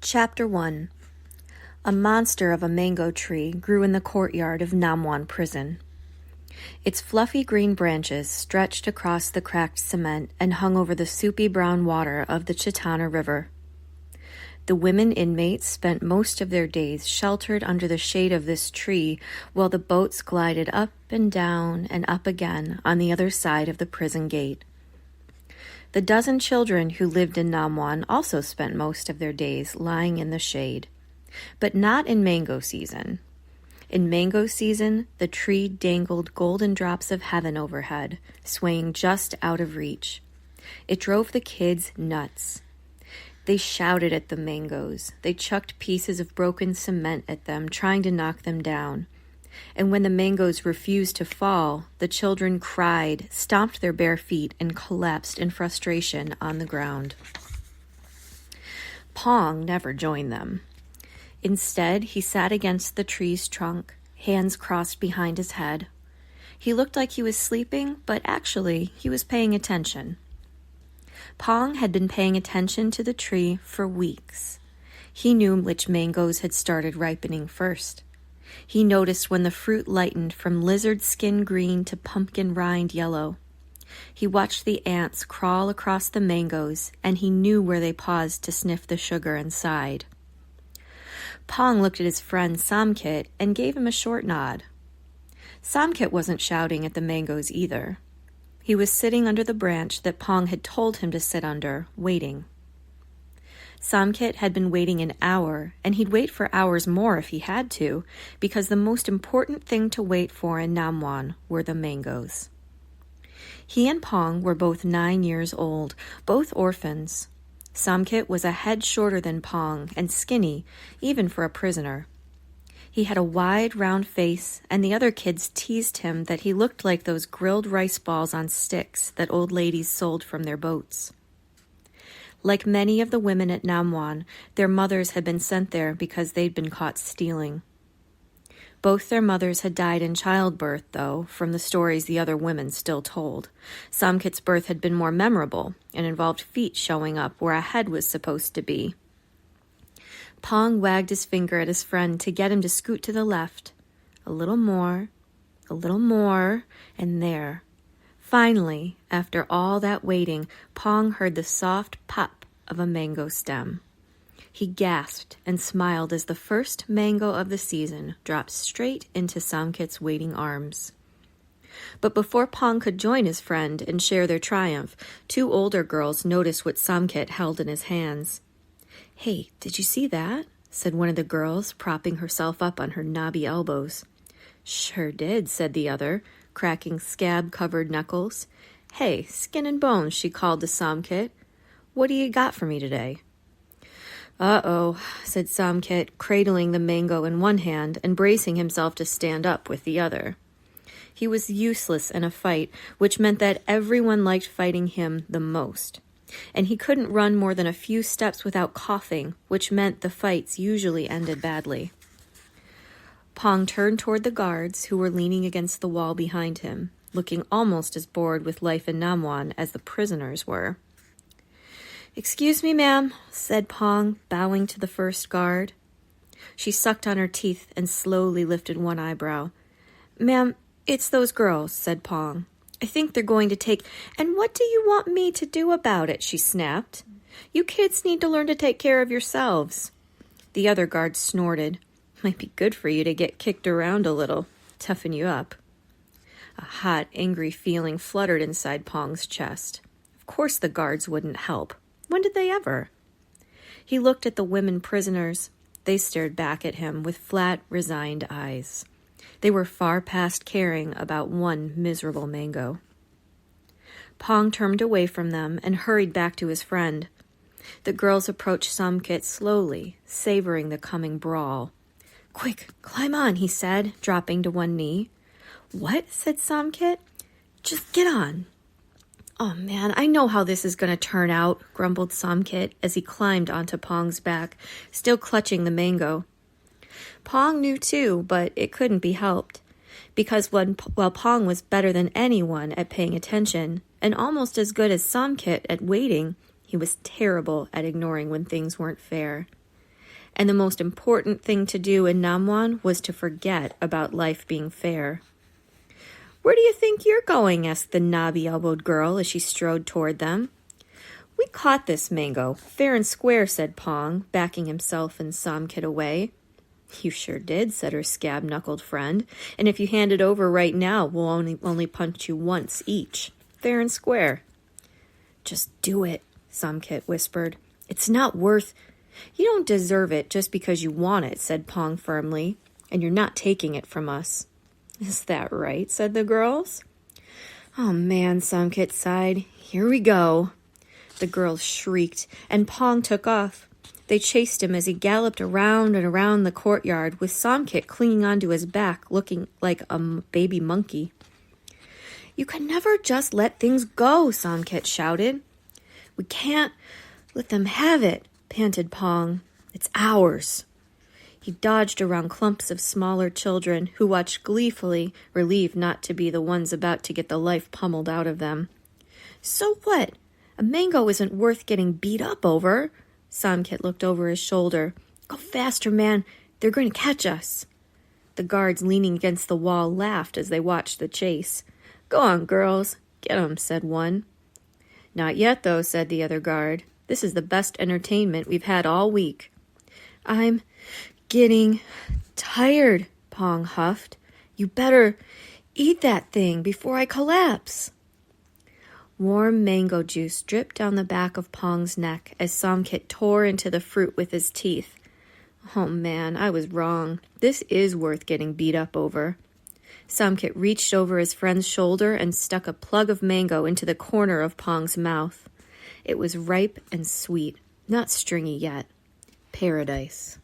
Chapter 1. A monster of a mango tree grew in the courtyard of Namwan Prison. Its fluffy green branches stretched across the cracked cement and hung over the soupy brown water of the Chitana River. The women inmates spent most of their days sheltered under the shade of this tree while the boats glided up and up again on the other side of the prison gate. The dozen children who lived in Namwan also spent most of their days lying in the shade, but not in mango season. In mango season, the tree dangled golden drops of heaven overhead, swaying just out of reach. It drove the kids nuts. They shouted at the mangoes. They chucked pieces of broken cement at them, trying to knock them down. And when the mangoes refused to fall, the children cried, stomped their bare feet, and collapsed in frustration on the ground. Pong never joined them. Instead, he sat against the tree's trunk, hands crossed behind his head. He looked like he was sleeping, but actually he was paying attention. Pong had been paying attention to the tree for weeks. He knew which mangoes had started ripening first. He noticed when the fruit lightened from lizard skin green to pumpkin rind yellow. He watched the ants crawl across the mangoes, and he knew where they paused to sniff the sugar and sighed. Pong looked at his friend Samkit and gave him a short nod. Samkit wasn't shouting at the mangoes either. He was sitting under the branch that Pong had told him to sit under, waiting. Samkit had been waiting an hour, and he'd wait for hours more if he had to, because the most important thing to wait for in Namwan were the mangoes. He and Pong were both 9 years old, both orphans. Samkit was a head shorter than Pong and skinny, even for a prisoner. He had a wide, round face, and the other kids teased him that he looked like those grilled rice balls on sticks that old ladies sold from their boats. Like many of the women at Namwan, their mothers had been sent there because they'd been caught stealing. Both their mothers had died in childbirth, though, from the stories the other women still told. Samkit's birth had been more memorable and involved feet showing up where a head was supposed to be. Pong wagged his finger at his friend to get him to scoot to the left. A little more, and there. Finally, after all that waiting, Pong heard the soft pop of a mango stem. He gasped and smiled as the first mango of the season dropped straight into Samkit's waiting arms. But before Pong could join his friend and share their triumph, 2 older girls noticed what Samkit held in his hands. "Hey, did you see that?" said one of the girls, propping herself up on her knobby elbows. "Sure did," said the other, cracking scab-covered knuckles. "Hey, skin and bones," she called to Samkit. "What do you got for me today?" "Uh-oh," said Samkit, cradling the mango in one hand and bracing himself to stand up with the other. He was useless in a fight, which meant that everyone liked fighting him the most. And he couldn't run more than a few steps without coughing, which meant the fights usually ended badly. Pong turned toward the guards, who were leaning against the wall behind him, looking almost as bored with life in Namwan as the prisoners were. "Excuse me, ma'am," said Pong, bowing to the first guard. She sucked on her teeth and slowly lifted one eyebrow. "Ma'am, it's those girls," said Pong. "I think they're going to take—" "And what do you want me to do about it?" she snapped. "You kids need to learn to take care of yourselves." The other guard snorted. "Might be good for you to get kicked around a little, toughen you up." A hot, angry feeling fluttered inside Pong's chest. Of course the guards wouldn't help. When did they ever? He looked at the women prisoners. They stared back at him with flat, resigned eyes. They were far past caring about one miserable mango. Pong turned away from them and hurried back to his friend. The girls approached Samkit slowly, savoring the coming brawl. "Quick, climb on," he said, dropping to one knee. "What?" said Samkit. "Just get on." "Oh man, I know how this is going to turn out," grumbled Samkit as he climbed onto Pong's back, still clutching the mango. Pong knew too, but it couldn't be helped, because while Pong was better than anyone at paying attention, and almost as good as Samkit at waiting, he was terrible at ignoring when things weren't fair. and the most important thing to do in Namwan was to forget about life being fair. "Where do you think you're going?" asked the knobby-elbowed girl as she strode toward them. "We caught this mango, fair and square," said Pong, backing himself and Samkit away. "You sure did," said her scab-knuckled friend, "and if you hand it over right now, we'll only punch you once each. Fair and square." "Just do it," Samkit whispered. "It's not worth—" "You don't deserve it just because you want it," said Pong firmly, "and you're not taking it from us." "Is that right?" said the girls. "Oh man," Samkit sighed. "Here we go." The girls shrieked, and Pong took off. They chased him as he galloped around and around the courtyard, with Samkit clinging onto his back, looking like a baby monkey. "You can never just let things go," Samkit shouted. "We can't let them have it," panted Pong. "It's ours." He dodged around clumps of smaller children who watched gleefully, relieved not to be the ones about to get the life pummeled out of them. "So what? A mango isn't worth getting beat up over." Samkit looked over his shoulder. "Go faster, man. They're going to catch us." The guards leaning against the wall laughed as they watched the chase. "Go on, girls. Get 'em," said one. "Not yet, though," said the other guard. "This is the best entertainment we've had all week." "I'm getting tired," Pong huffed. "You better eat that thing before I collapse." Warm mango juice dripped down the back of Pong's neck as Samkit tore into the fruit with his teeth. "Oh man, I was wrong. This is worth getting beat up over." Samkit reached over his friend's shoulder and stuck a plug of mango into the corner of Pong's mouth. It was ripe and sweet, not stringy yet. Paradise.